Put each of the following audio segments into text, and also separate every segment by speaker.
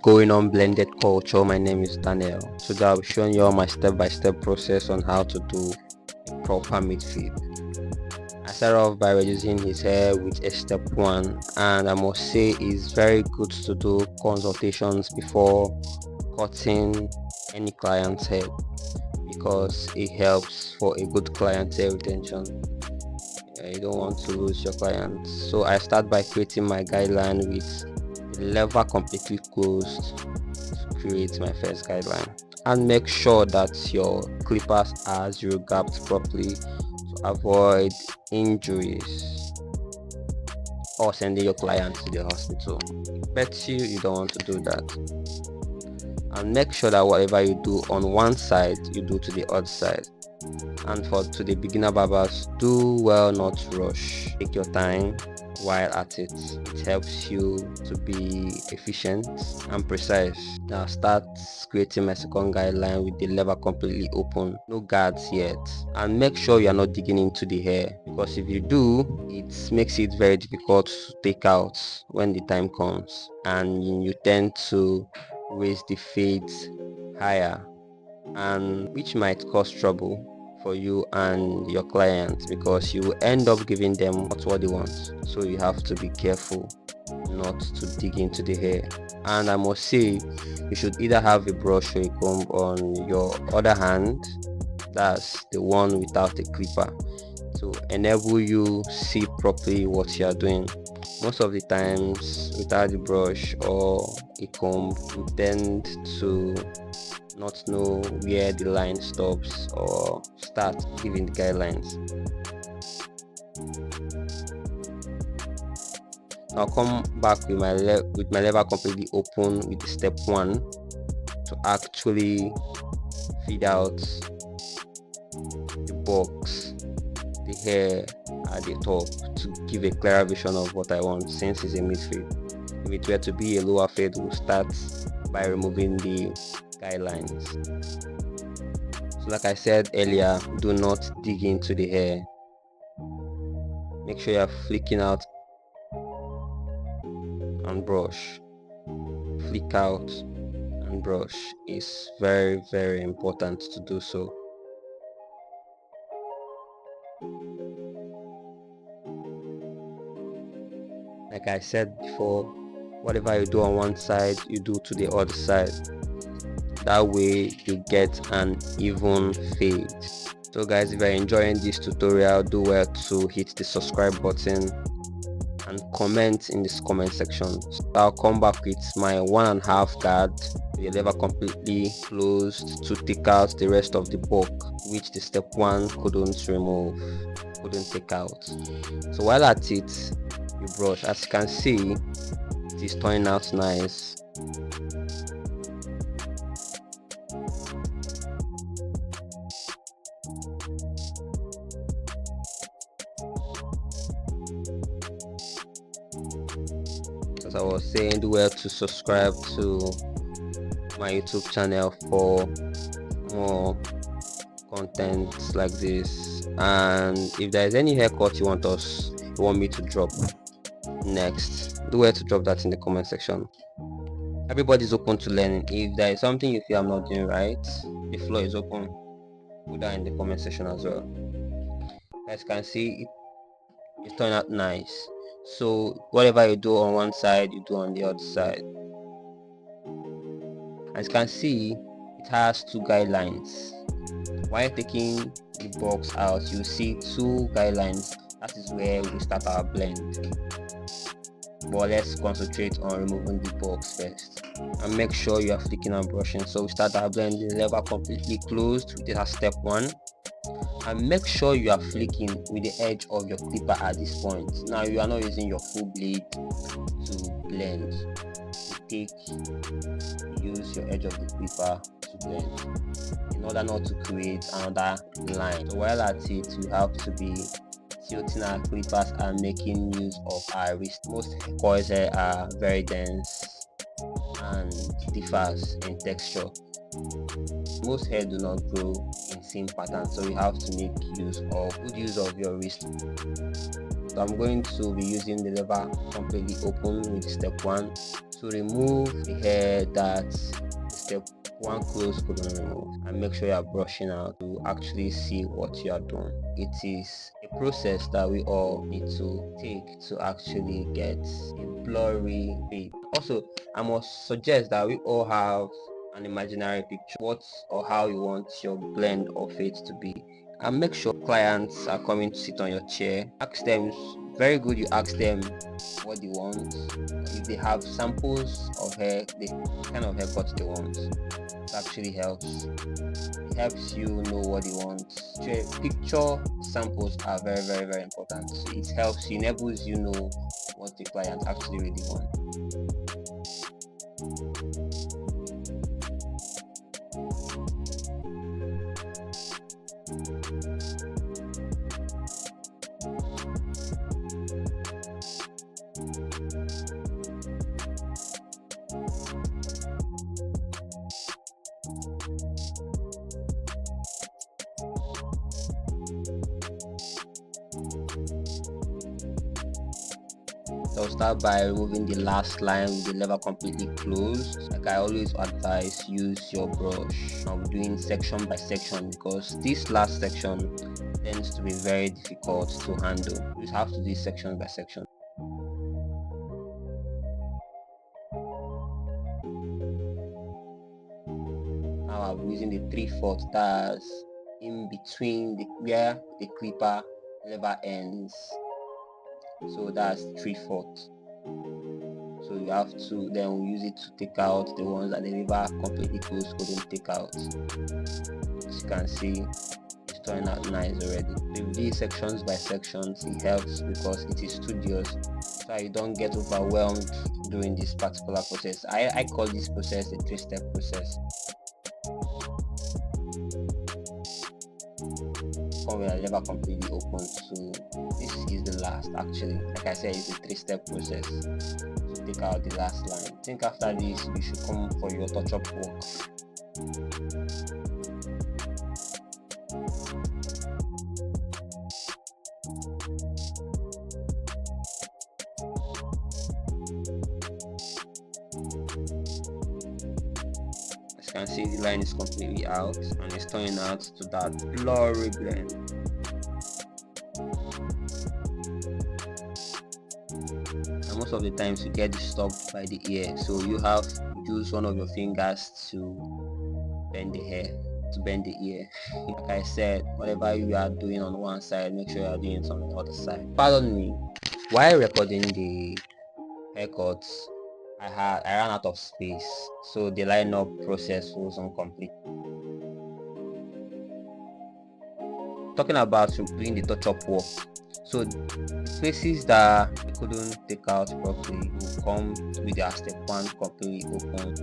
Speaker 1: Going on blended culture. My name is Daniel. Today I'll be showing you all my step-by-step process on how to do a proper mid flip. I started off by reducing his hair with a step 1, and I must say it's very good to do consultations before cutting any client's hair because it helps for a good client hair retention. You don't want to lose your clients. So I start by creating my guideline with the lever completely closed to create my first guideline, and make sure that your clippers are zero gapped properly to avoid injuries or sending your client to the hospital. Bet you don't want to do that. And make sure that whatever you do on one side, you do to the other side. And to the beginner barbers, do well not to rush. Take your time while at it. It helps you to be efficient and precise. Now start creating my second guideline with the lever completely open, no guards yet, and make sure you are not digging into the hair, because if you do, it makes it very difficult to take out when the time comes, and you tend to raise the fades higher, and which might cause trouble for you and your client, because you will end up giving them not what they want. So you have to be careful not to dig into the hair. And I must say, you should either have a brush or a comb on your other hand, that's the one without a clipper, to enable you see properly what you are doing. Most of the times without the brush or a comb, you tend to not know where the line stops or start giving the guidelines. I'll come back with my lever completely open with the step 1 to actually feed out the box, the hair at the top, to give a clearer vision of what I want, since it's a mid fade. If it were to be a lower fade, we'll start by removing the guidelines. So like I said earlier, do not dig into the hair. Make sure you're flicking out and brush. Flick out and brush is very, very important to do so. Like I said before, whatever you do on one side, you do to the other side. That way you get an even fade. So guys, if you're enjoying this tutorial, do well to hit the subscribe button and comment in this comment section. So I'll come back with my 1.5 guard with the lever completely closed to take out the rest of the bulk, which the step 1 couldn't take out. So while at it, you brush. As you can see, it is turning out nice. As I was saying, do well to subscribe to my YouTube channel for more content like this, and if there is any haircut you want me to drop next, do well to drop that in the comment section. Everybody's open to learning. If there is something you feel I'm not doing right, the floor is open. Put that in the comment section as well. As you can see, it's turning out nice. So whatever you do on one side, you do on the other side. As you can see, it has 2 guidelines. While taking the box out, you see 2 guidelines. That is where we start our blend. But let's concentrate on removing the box first, and make sure you are flicking and brushing. So we start our blend, the lever completely closed with that step 1, and make sure you are flicking with the edge of your clipper at this point. Now you are not using your full blade to blend. Use your edge of the clipper to blend in order not to create another line. So while at it, we have to be tilting our clippers and making use of our wrist. Most coils here are very dense and differs in texture. Most hair do not grow in same pattern, so you have to make good use of your wrist. So I'm going to be using the lever completely open with step 1 to remove the hair that step 1 close couldn't remove, and make sure you are brushing out to actually see what you are doing. It is a process that we all need to take to actually get a blurry fade. Also, I must suggest that we all have an imaginary picture what or how you want your blend of fade to be, and make sure clients are coming to sit on your chair. Ask them, very good, you ask them what they want. If they have samples of hair, the kind of haircut they want, it actually helps. It helps you know what you want. Picture samples are very important. So it helps you, enables you know what the client actually really wants. So I'll start by removing the last line with the lever completely closed. Like I always advise, use your brush. I'm doing section by section because this last section tends to be very difficult to handle. You just have to do section by section. Now I'm using the 3/4, that's in between where the clipper lever ends. So that's 3/4. So you have to then use it to take out the ones that the lever completely closed couldn't take out. As you can see, it's turning out nice already. So if these sections by sections, it helps because it is studious, so you don't get overwhelmed during this particular process. I call this process a 3-step process. Come with a lever completely open, so this is the last. Actually, like I said, it's a 3-step process to take out the last line. I think after this you should come for your touch-up work. As you can see, the line is completely out and it's turning out to that blurry blend. And most of the times you get disturbed by the ear, so you have to use one of your fingers to bend the hair, to bend the ear. Like I said, whatever you are doing on one side, make sure you are doing it on the other side. Pardon me, while recording the haircuts, I ran out of space, so the lineup process was incomplete. Talking about doing the touch-up work, so the places that I couldn't take out properly will come with their step 1 completely open.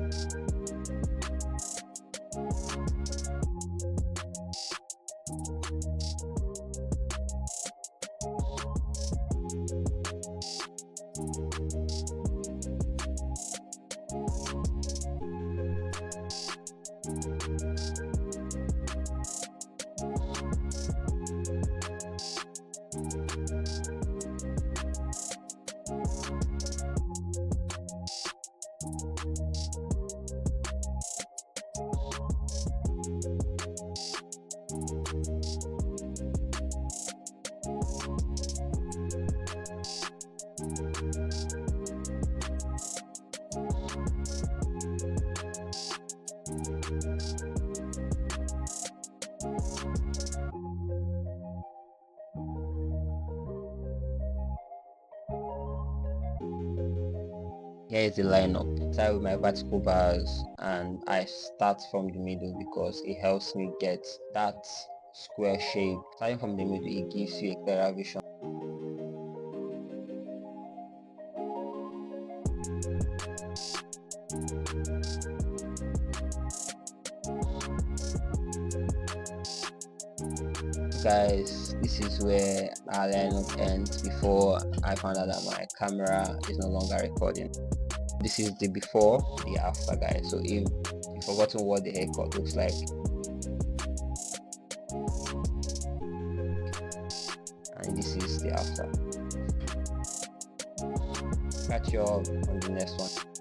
Speaker 1: Here is the lineup. Start with my vertical bars and I start from the middle because it helps me get that square shape. Starting from the middle, it gives you a clearer vision. Guys, this is where our lineup ends before I found out that my camera is no longer recording. This is the before, the after, guys. So if you've forgotten what the haircut looks like, and this is the after. Catch you all on the next one.